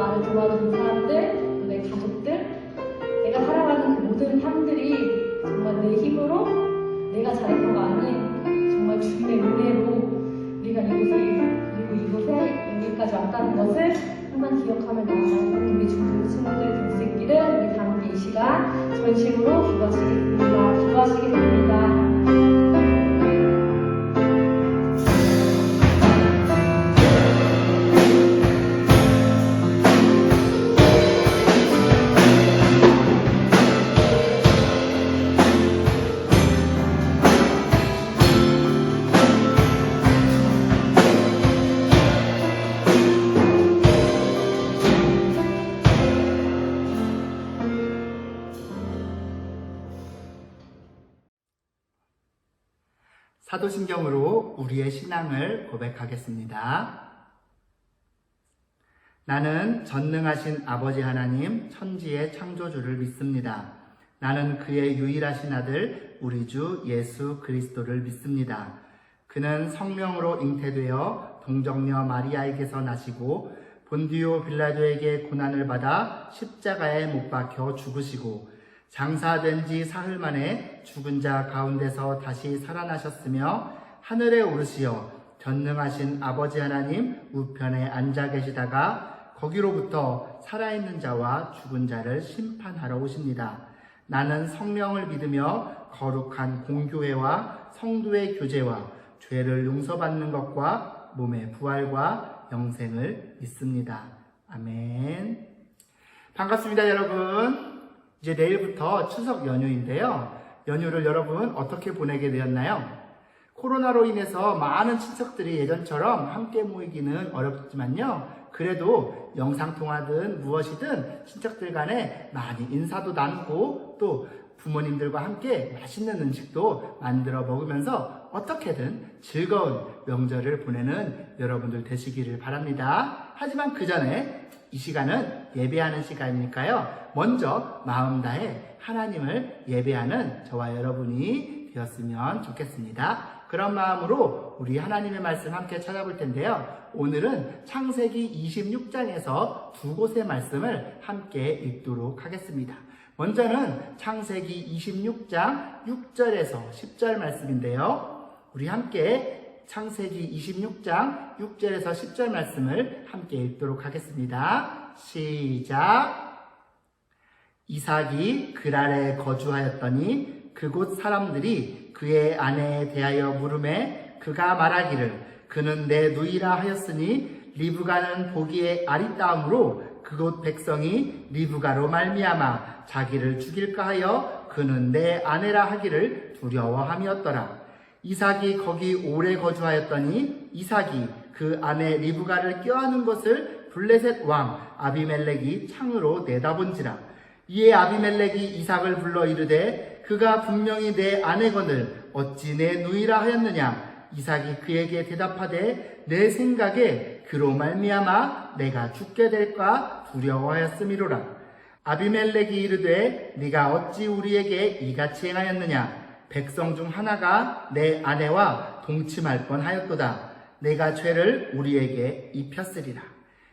나를 도와주는 사람들, 내 가족들, 내가 살아가는 그 모든 삶들이 정말 내 힘으로 내가 잘했던 거 아닌 정말 주님의 은혜로 내가 이곳에 여기까지 왔다는 것을 항상 기억하며 나아가는 우리 중등 친구들 될 수 있기를 우리 다 함께 이 시간 전심으로 기도하시게 됩니다. 사도신경으로 우리의 신앙을 고백하겠습니다. 나는 전능하신 아버지 하나님 천지의 창조주를 믿습니다. 나는 그의 유일하신 아들 우리 주 예수 그리스도를 믿습니다. 그는 성령으로 잉태되어 동정녀 마리아에게서 나시고 본디오 빌라도에게 고난을 받아 십자가에 못 박혀 죽으시고 장사된 지 사흘 만에 죽은 자 가운데서 다시 살아나셨으며 하늘에 오르시어 전능하신 아버지 하나님 우편에 앉아 계시다가 거기로부터 살아있는 자와 죽은 자를 심판하러 오십니다. 나는 성령을 믿으며 거룩한 공교회와 성도의 교제와 죄를 용서받는 것과 몸의 부활과 영생을 믿습니다. 아멘. 반갑습니다, 여러분. 이제 내일부터 추석 연휴인데요. 연휴를 여러분 어떻게 보내게 되었나요? 코로나로 인해서 많은 친척들이 예전처럼 함께 모이기는 어렵지만요. 그래도 영상통화든 무엇이든 친척들 간에 많이 인사도 나누고 또 부모님들과 함께 맛있는 음식도 만들어 먹으면서 어떻게든 즐거운 명절을 보내는 여러분들 되시기를 바랍니다. 하지만 그 전에 이 시간은 예배하는 시간이니까요. 먼저 마음 다해 하나님을 예배하는 저와 여러분이 되었으면 좋겠습니다. 그런 마음으로 우리 하나님의 말씀 함께 찾아볼 텐데요. 오늘은 창세기 26장에서 두 곳의 말씀을 함께 읽도록 하겠습니다. 먼저는 창세기 26장 6절에서 10절 말씀인데요. 우리 함께 창세기 26장 6절에서 10절 말씀을 함께 읽도록 하겠습니다. 시작. 이삭이 그랄에 거주하였더니 그곳 사람들이 그의 아내에 대하여 물으매 그가 말하기를 그는 내 누이라 하였으니 리브가는 보기에 아리따움으로 그곳 백성이 리브가로 말미암아 자기를 죽일까 하여 그는 내 아내라 하기를 두려워함이었더라. 이삭이 거기 오래 거주하였더니 이삭이 그 아내 리브가를 껴안은 것을 블레셋 왕 아비멜렉이 창으로 내다본지라. 이에 아비멜렉이 이삭을 불러 이르되 그가 분명히 내 아내거늘 어찌 내 누이라 하였느냐. 이삭이 그에게 대답하되 내 생각에 그로 말미암아 내가 죽게 될까 두려워하였음이로라. 아비멜렉이 이르되 네가 어찌 우리에게 이같이 행하였느냐. 백성 중 하나가 내 아내와 동침할 뻔하였도다. 내가 죄를 우리에게 입혔으리라.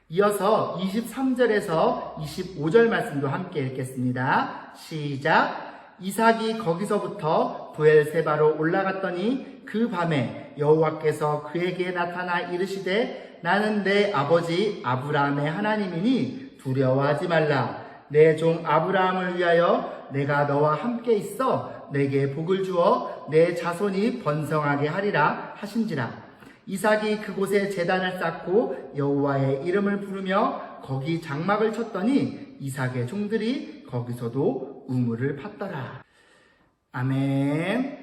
이어서 23절에서 25절 말씀도 함께 읽겠습니다. 시작. 이삭이 거기서부터 브엘세바로 올라갔더니 그 밤에 여호와께서 그에게 나타나 이르시되 나는 내 아버지 아브라함의 하나님이니 두려워하지 말라. 내 종 아브라함을 위하여 내가 너와 함께 있어 내게 복을 주어 내 자손이 번성하게 하리라 하신지라. 이삭이 그곳에 제단을 쌓고 여호와의 이름을 부르며 거기 장막을 쳤더니 이삭의 종들이 거기서도 우물을 팠더라. 아멘.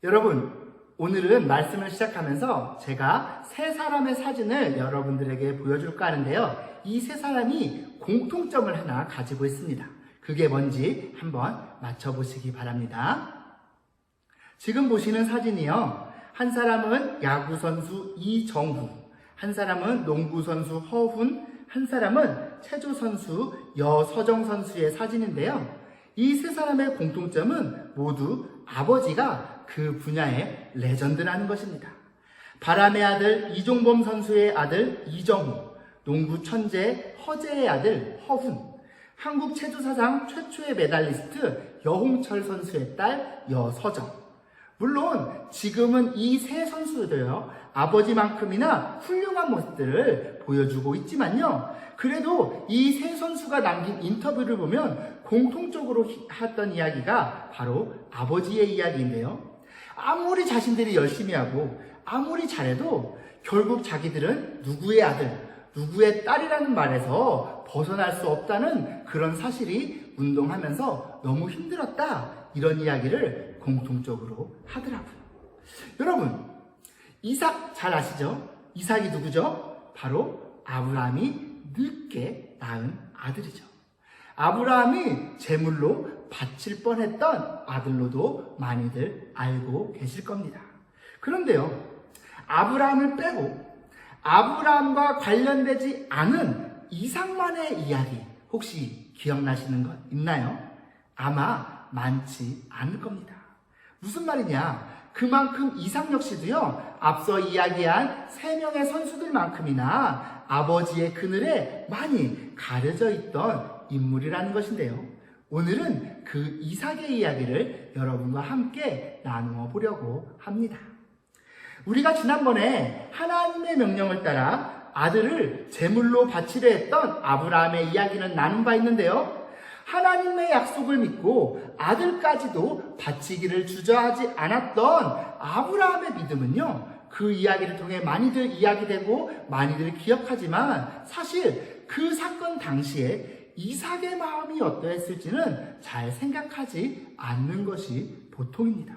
여러분, 오늘은 말씀을 시작하면서 제가 세 사람의 사진을 여러분들에게 보여줄까 하는데요. 이 세 사람이 공통점을 하나 가지고 있습니다. 그게 뭔지 한번 맞춰보시기 바랍니다. 지금 보시는 사진이요. 한 사람은 야구선수 이정후, 한 사람은 농구선수 허훈, 한 사람은 체조선수 여서정 선수의 사진인데요. 이 세 사람의 공통점은 모두 아버지가 그 분야의 레전드라는 것입니다. 바람의 아들 이종범 선수의 아들 이정후, 농구 천재 허재의 아들 허훈, 한국 체조사상 최초의 메달리스트 여홍철 선수의 딸 여서정. 물론 지금은 이 세 선수들요, 아버지만큼이나 훌륭한 모습들을 보여주고 있지만요, 그래도 이 세 선수가 남긴 인터뷰를 보면 공통적으로 했던 이야기가 바로 아버지의 이야기인데요. 아무리 자신들이 열심히 하고 아무리 잘해도 결국 자기들은 누구의 아들, 누구의 딸이라는 말에서 벗어날 수 없다는 그런 사실이 운동하면서 너무 힘들었다, 이런 이야기를 공통적으로 하더라고요. 여러분, 이삭 잘 아시죠? 이삭이 누구죠? 바로 아브라함이 늦게 낳은 아들이죠. 아브라함이 제물로 바칠 뻔했던 아들로도 많이들 알고 계실 겁니다. 그런데요, 아브라함을 빼고 아브라함과 관련되지 않은 이삭만의 이야기 혹시 기억나시는 것 있나요? 아마 많지 않을 겁니다. 무슨 말이냐? 그만큼 이삭 역시도요, 앞서 이야기한 3명의 선수들만큼이나 아버지의 그늘에 많이 가려져 있던 인물이라는 것인데요. 오늘은 그 이삭의 이야기를 여러분과 함께 나누어 보려고 합니다. 우리가 지난번에 하나님의 명령을 따라 아들을 제물로 바치려 했던 아브라함의 이야기는 나눈 바 있는데요. 하나님의 약속을 믿고 아들까지도 바치기를 주저하지 않았던 아브라함의 믿음은요, 그 이야기를 통해 많이들 이야기되고 많이들 기억하지만 사실 그 사건 당시에 이삭의 마음이 어떠했을지는 잘 생각하지 않는 것이 보통입니다.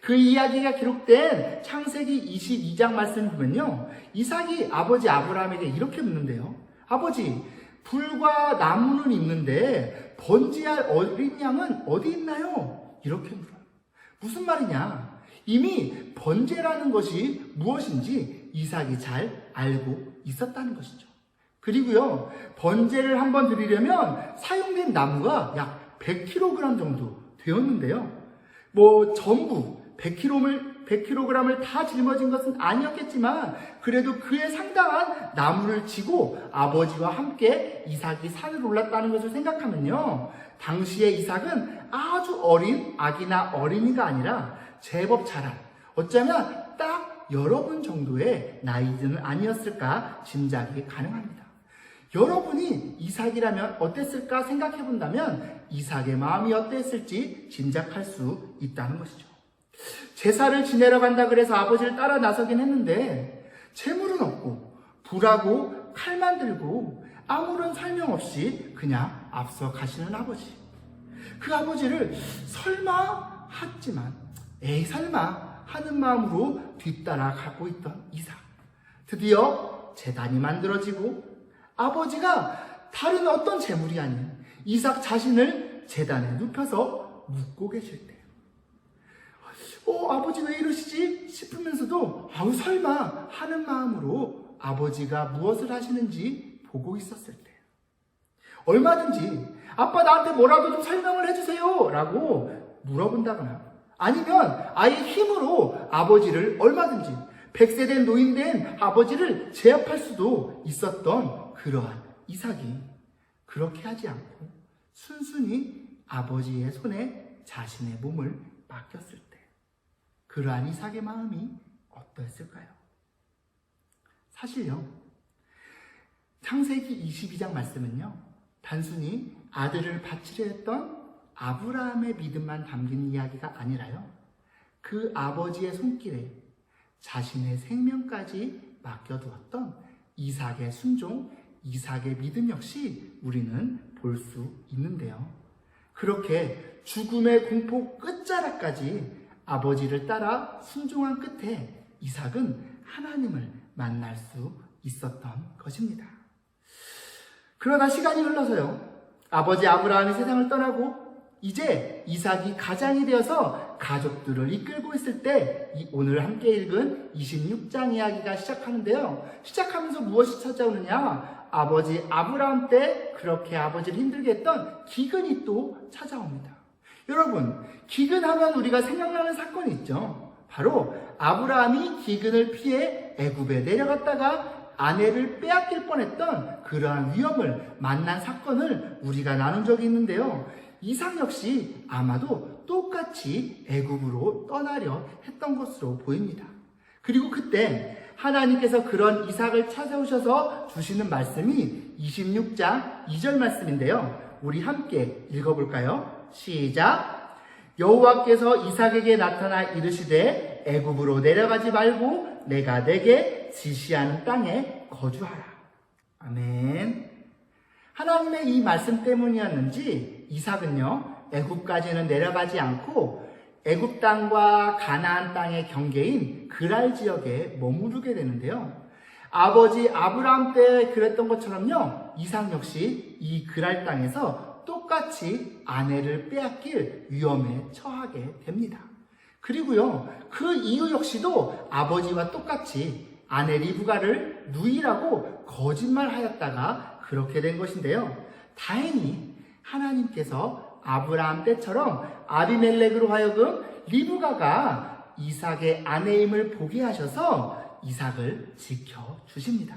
그 이야기가 기록된 창세기 22장 말씀 보면요, 이삭이 아버지 아브라함에게 이렇게 묻는데요. 아버지, 불과 나무는 있는데 번제할 어린 양은 어디 있나요? 이렇게 물어요. 무슨 말이냐? 이미 번제라는 것이 무엇인지 이삭이 잘 알고 있었다는 것이죠. 그리고요, 번제를 한번 드리려면 사용된 나무가 약 100kg 정도 되었는데요. 전부 100kg을 다 짊어진 것은 아니었겠지만 그래도 그에 상당한 나무를 지고 아버지와 함께 이삭이 산을 올랐다는 것을 생각하면요, 당시의 이삭은 아주 어린 아기나 어린이가 아니라 제법 자란, 어쩌면 딱 여러분 정도의 나이는 아니었을까 짐작이 가능합니다. 여러분이 이삭이라면 어땠을까 생각해 본다면 이삭의 마음이 어땠을지 짐작할 수 있다는 것이죠. 제사를 지내러 간다 그래서 아버지를 따라 나서긴 했는데 재물은 없고 불하고 칼만 들고 아무런 설명 없이 그냥 앞서 가시는 아버지. 그 아버지를 설마 했지만 설마 하는 마음으로 뒤따라 가고 있던 이삭. 드디어 제단이 만들어지고 아버지가 다른 어떤 재물이 아닌 이삭 자신을 제단에 눕혀서 묻고 계실 때, 아버지 왜 이러시지? 싶으면서도 설마 하는 마음으로 아버지가 무엇을 하시는지 보고 있었을 때, 얼마든지 아빠 나한테 뭐라도 좀 설명을 해주세요 라고 물어본다거나 아니면 아예 힘으로 아버지를 얼마든지 100세 된 노인 된 아버지를 제압할 수도 있었던 그러한 이삭이 그렇게 하지 않고 순순히 아버지의 손에 자신의 몸을 맡겼을 때 그러한 이삭의 마음이 어떠했을까요? 사실요, 창세기 22장 말씀은요, 단순히 아들을 바치려 했던 아브라함의 믿음만 담긴 이야기가 아니라요, 그 아버지의 손길에 자신의 생명까지 맡겨두었던 이삭의 순종, 이삭의 믿음 역시 우리는 볼 수 있는데요. 그렇게 죽음의 공포 끝자락까지 아버지를 따라 순종한 끝에 이삭은 하나님을 만날 수 있었던 것입니다. 그러나 시간이 흘러서요, 아버지 아브라함이 세상을 떠나고 이제 이삭이 가장이 되어서 가족들을 이끌고 있을 때 오늘 함께 읽은 26장 이야기가 시작하는데요. 시작하면서 무엇이 찾아오느냐? 아버지 아브라함 때 그렇게 아버지를 힘들게 했던 기근이 또 찾아옵니다. 여러분, 기근하면 우리가 생각나는 사건이 있죠. 바로 아브라함이 기근을 피해 애굽에 내려갔다가 아내를 빼앗길 뻔했던 그러한 위험을 만난 사건을 우리가 나눈 적이 있는데요. 이삭 역시 아마도 똑같이 애굽으로 떠나려 했던 것으로 보입니다. 그리고 그때 하나님께서 그런 이삭을 찾아오셔서 주시는 말씀이 26장 2절 말씀인데요. 우리 함께 읽어볼까요? 시작! 여호와께서 이삭에게 나타나 이르시되 애굽으로 내려가지 말고 내가 내게 지시하는 땅에 거주하라. 아멘. 하나님의 이 말씀 때문이었는지 이삭은요, 애굽까지는 내려가지 않고 애굽 땅과 가나안 땅의 경계인 그랄 지역에 머무르게 되는데요. 아버지 아브라함 때 그랬던 것처럼요, 이삭 역시 이 그랄 땅에서 똑같이 아내를 빼앗길 위험에 처하게 됩니다. 그리고요, 그 이유 역시도 아버지와 똑같이 아내 리브가를 누이라고 거짓말하였다가 그렇게 된 것인데요. 다행히 하나님께서 아브라함 때처럼 아비멜렉으로 하여금 리브가가 이삭의 아내임을 보게 하셔서 이삭을 지켜주십니다.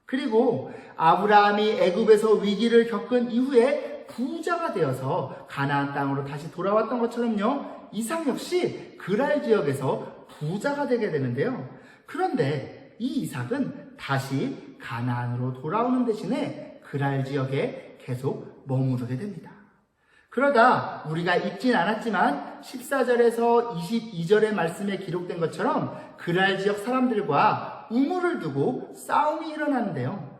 그리고 아브라함이 애굽에서 위기를 겪은 이후에 부자가 되어서 가나안 땅으로 다시 돌아왔던 것처럼요, 이삭 역시 그랄 지역에서 부자가 되게 되는데요. 그런데 이 이삭은 다시 가나안으로 돌아오는 대신에 그랄 지역에 계속 머무르게 됩니다. 그러다 우리가 읽진 않았지만 14절에서 22절의 말씀에 기록된 것처럼 그랄 지역 사람들과 우물을 두고 싸움이 일어나는데요.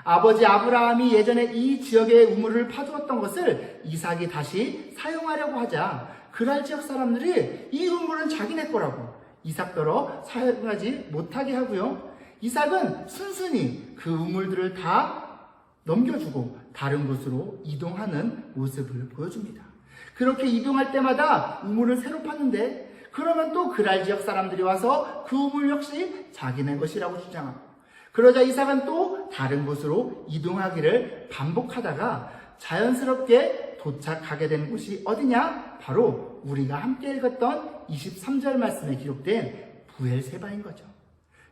아버지 아브라함이 예전에 이 지역의 우물을 파두었던 것을 이삭이 다시 사용하려고 하자 그랄 지역 사람들이 이 우물은 자기네 거라고 이삭더러 사용하지 못하게 하고요. 이삭은 순순히 그 우물들을 다 넘겨주고 다른 곳으로 이동하는 모습을 보여줍니다. 그렇게 이동할 때마다 우물을 새로 팠는데 그러면 또 그랄 지역 사람들이 와서 그 우물 역시 자기네 것이라고 주장하고, 그러자 이삭은 또 다른 곳으로 이동하기를 반복하다가 자연스럽게 도착하게 된 곳이 어디냐? 바로 우리가 함께 읽었던 23절 말씀에 기록된 부엘세바인 거죠.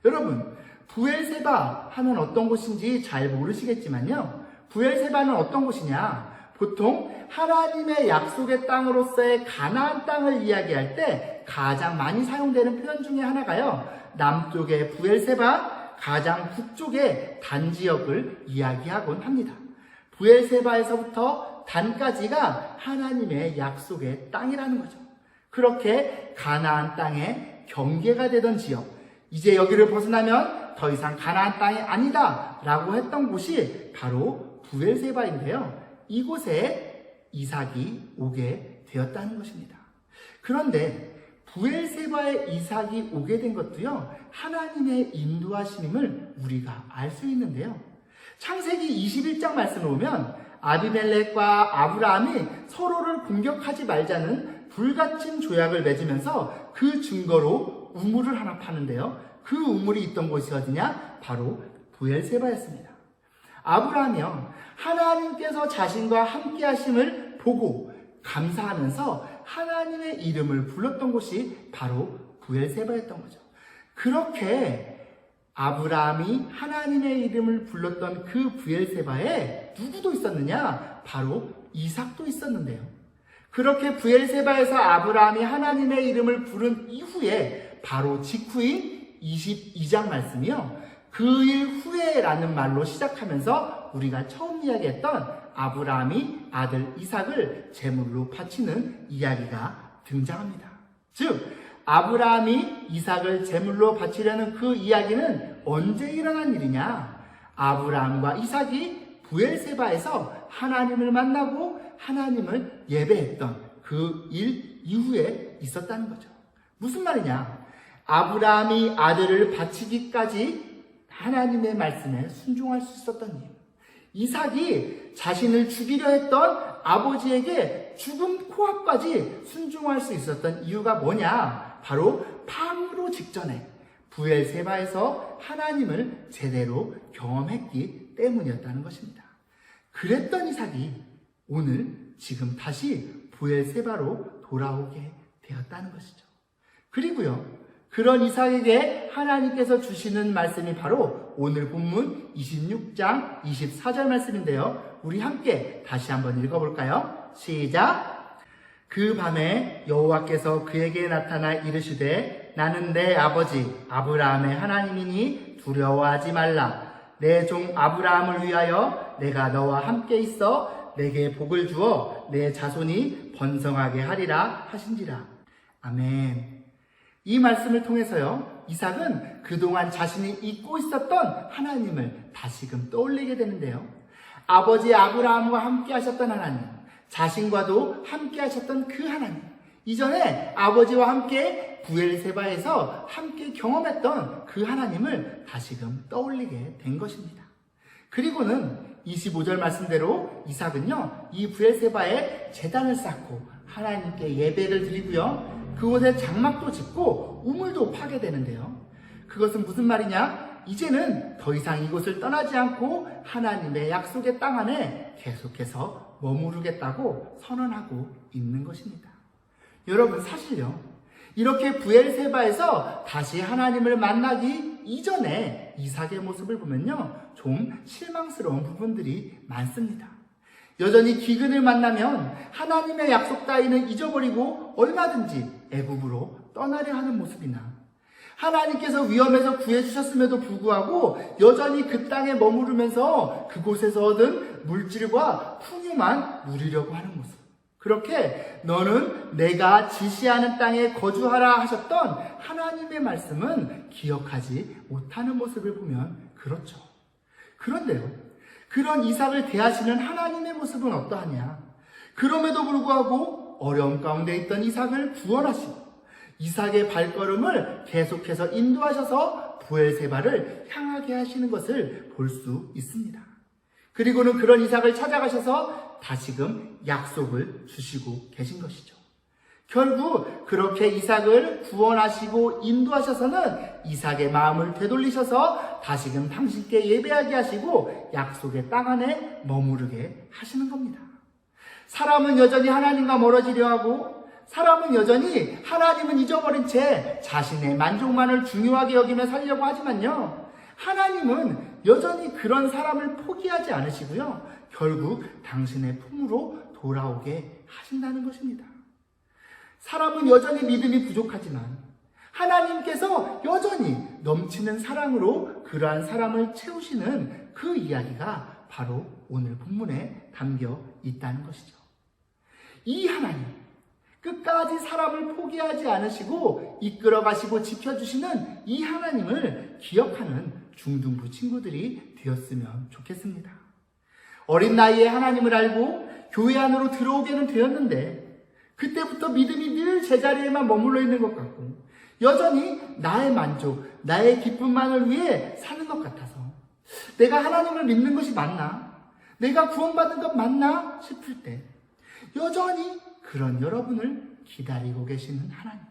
여러분, 부엘세바 하면 어떤 곳인지 잘 모르시겠지만요, 부엘세바는 어떤 곳이냐? 보통 하나님의 약속의 땅으로서의 가나안 땅을 이야기할 때 가장 많이 사용되는 표현 중에 하나가요, 남쪽의 부엘세바, 가장 북쪽의 단 지역을 이야기하곤 합니다. 부엘세바에서부터 단까지가 하나님의 약속의 땅이라는 거죠. 그렇게 가나안 땅의 경계가 되던 지역, 이제 여기를 벗어나면 더 이상 가나안 땅이 아니다 라고 했던 곳이 바로 부엘세바인데요. 이곳에 이삭이 오게 되었다는 것입니다. 그런데 부엘세바에 이삭이 오게 된 것도요, 하나님의 인도하심임을 우리가 알 수 있는데요. 창세기 21장 말씀을 보면 아비멜렉과 아브라함이 서로를 공격하지 말자는 불가침 조약을 맺으면서 그 증거로 우물을 하나 파는데요. 그 우물이 있던 곳이 어디냐? 바로 부엘세바였습니다. 아브라함이요, 하나님께서 자신과 함께 하심을 보고 감사하면서 하나님의 이름을 불렀던 곳이 바로 부엘세바였던 거죠. 그렇게 아브라함이 하나님의 이름을 불렀던 그 부엘세바에 누구도 있었느냐? 바로 이삭도 있었는데요. 그렇게 부엘세바에서 아브라함이 하나님의 이름을 부른 이후에 바로 직후인 22장 말씀이요, 그 일 후에라는 말로 시작하면서 우리가 처음 이야기했던 아브라함이 아들 이삭을 제물로 바치는 이야기가 등장합니다. 즉, 아브라함이 이삭을 제물로 바치려는 그 이야기는 언제 일어난 일이냐? 아브라함과 이삭이 부엘세바에서 하나님을 만나고 하나님을 예배했던 그 일 이후에 있었다는 거죠. 무슨 말이냐? 아브라함이 아들을 바치기까지 하나님의 말씀에 순종할 수 있었던 이유, 이삭이 자신을 죽이려 했던 아버지에게 죽음 코앞까지 순종할 수 있었던 이유가 뭐냐? 바로 팜으로 직전에 부엘세바에서 하나님을 제대로 경험했기 때문이었다는 것입니다. 그랬던 이삭이 오늘 지금 다시 부엘세바로 돌아오게 되었다는 것이죠. 그리고요, 그런 이삭에게 하나님께서 주시는 말씀이 바로 오늘 본문 26장 24절 말씀인데요. 우리 함께 다시 한번 읽어볼까요? 시작! 그 밤에 여호와께서 그에게 나타나 이르시되 나는 내 아버지 아브라함의 하나님이니 두려워하지 말라. 내 종 아브라함을 위하여 내가 너와 함께 있어 내게 복을 주어 내 자손이 번성하게 하리라 하신지라. 아멘. 이 말씀을 통해서요, 이삭은 그동안 자신이 잊고 있었던 하나님을 다시금 떠올리게 되는데요. 아버지 아브라함과 함께 하셨던 하나님, 자신과도 함께 하셨던 그 하나님, 이전에 아버지와 함께 부엘세바에서 함께 경험했던 그 하나님을 다시금 떠올리게 된 것입니다. 그리고는 25절 말씀대로 이삭은요, 이 부엘세바에 제단을 쌓고 하나님께 예배를 드리고요, 그곳에 장막도 짓고 우물도 파게 되는데요. 그것은 무슨 말이냐? 이제는 더 이상 이곳을 떠나지 않고 하나님의 약속의 땅 안에 계속해서 머무르겠다고 선언하고 있는 것입니다. 여러분, 사실요, 이렇게 부엘세바에서 다시 하나님을 만나기 이전에 이삭의 모습을 보면요, 좀 실망스러운 부분들이 많습니다. 여전히 기근을 만나면 하나님의 약속 따위는 잊어버리고 얼마든지 애굽으로 떠나려 하는 모습이나, 하나님께서 위험에서 구해주셨음에도 불구하고 여전히 그 땅에 머무르면서 그곳에서 얻은 물질과 풍요만 누리려고 하는 모습. 그렇게 너는 내가 지시하는 땅에 거주하라 하셨던 하나님의 말씀은 기억하지 못하는 모습을 보면 그렇죠. 그런데요, 그런 이삭을 대하시는 하나님의 모습은 어떠하냐? 그럼에도 불구하고 어려움 가운데 있던 이삭을 구원하시고 이삭의 발걸음을 계속해서 인도하셔서 부엘세바를 향하게 하시는 것을 볼 수 있습니다. 그리고는 그런 이삭을 찾아가셔서 다시금 약속을 주시고 계신 것이죠. 결국 그렇게 이삭을 구원하시고 인도하셔서는 이삭의 마음을 되돌리셔서 다시금 당신께 예배하게 하시고 약속의 땅 안에 머무르게 하시는 겁니다. 사람은 여전히 하나님과 멀어지려 하고, 사람은 여전히 하나님은 잊어버린 채 자신의 만족만을 중요하게 여기며 살려고 하지만요, 하나님은 여전히 그런 사람을 포기하지 않으시고요, 결국 당신의 품으로 돌아오게 하신다는 것입니다. 사람은 여전히 믿음이 부족하지만 하나님께서 여전히 넘치는 사랑으로 그러한 사람을 채우시는 그 이야기가 바로 오늘 본문에 담겨 있다는 것이죠. 이 하나님, 끝까지 사람을 포기하지 않으시고 이끌어 가시고 지켜주시는 이 하나님을 기억하는 중등부 친구들이 되었으면 좋겠습니다. 어린 나이에 하나님을 알고 교회 안으로 들어오게는 되었는데 그때부터 믿음이 늘 제자리에만 머물러 있는 것 같고 여전히 나의 만족, 나의 기쁨만을 위해 사는 것 같아서 내가 하나님을 믿는 것이 맞나? 내가 구원받은 것 맞나? 싶을 때 여전히 그런 여러분을 기다리고 계시는 하나님,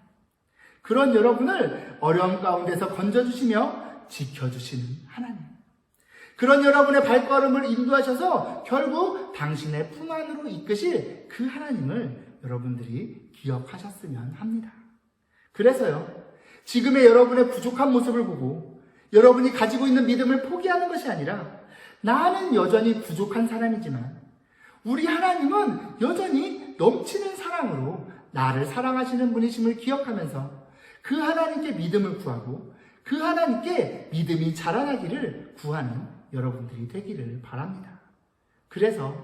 그런 여러분을 어려움 가운데서 건져주시며 지켜주시는 하나님, 그런 여러분의 발걸음을 인도하셔서 결국 당신의 품 안으로 이끄실 그 하나님을 여러분들이 기억하셨으면 합니다. 그래서요, 지금의 여러분의 부족한 모습을 보고 여러분이 가지고 있는 믿음을 포기하는 것이 아니라 나는 여전히 부족한 사람이지만 우리 하나님은 여전히 넘치는 사랑으로 나를 사랑하시는 분이심을 기억하면서 그 하나님께 믿음을 구하고 그 하나님께 믿음이 자라나기를 구하는 여러분들이 되기를 바랍니다. 그래서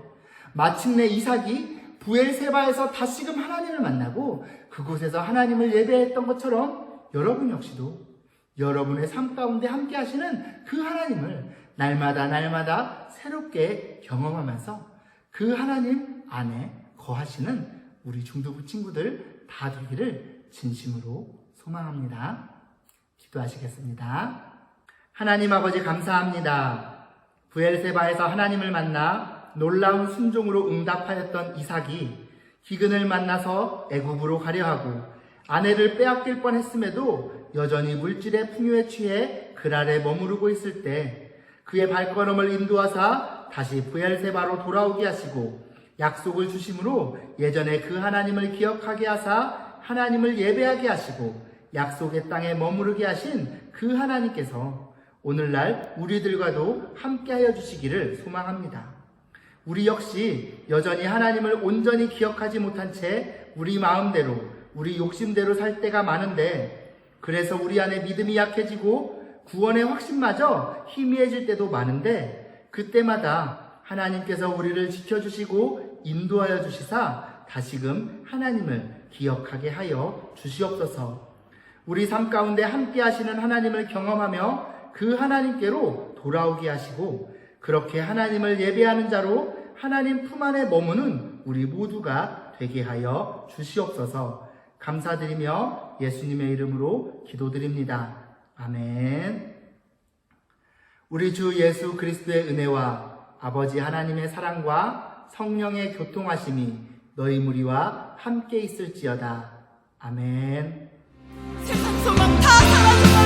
마침내 이삭이 부엘세바에서 다시금 하나님을 만나고 그곳에서 하나님을 예배했던 것처럼 여러분 역시도 여러분의 삶 가운데 함께 하시는 그 하나님을 날마다 새롭게 경험하면서 그 하나님 안에 거하시는 우리 중등부 친구들 다 되기를 진심으로 소망합니다. 기도하시겠습니다. 하나님 아버지 감사합니다. 부엘세바에서 하나님을 만나 놀라운 순종으로 응답하였던 이삭이 기근을 만나서 애굽으로 가려 하고 아내를 빼앗길 뻔했음에도 여전히 물질의 풍요에 취해 그 아래 머무르고 있을 때 그의 발걸음을 인도하사 다시 부엘세바로 돌아오게 하시고 약속을 주심으로 예전에 그 하나님을 기억하게 하사 하나님을 예배하게 하시고 약속의 땅에 머무르게 하신 그 하나님께서 오늘날 우리들과도 함께하여 주시기를 소망합니다. 우리 역시 여전히 하나님을 온전히 기억하지 못한 채 우리 마음대로, 우리 욕심대로 살 때가 많은데, 그래서 우리 안에 믿음이 약해지고 구원의 확신마저 희미해질 때도 많은데, 그때마다 하나님께서 우리를 지켜주시고 인도하여 주시사 다시금 하나님을 기억하게 하여 주시옵소서. 우리 삶 가운데 함께 하시는 하나님을 경험하며 그 하나님께로 돌아오게 하시고, 그렇게 하나님을 예배하는 자로 하나님 품 안에 머무는 우리 모두가 되게 하여 주시옵소서. 감사드리며 예수님의 이름으로 기도드립니다. 아멘. 우리 주 예수 그리스도의 은혜와 아버지 하나님의 사랑과 성령의 교통하심이 너희 무리와 함께 있을지어다. 아멘. 세상 소망 다 사라져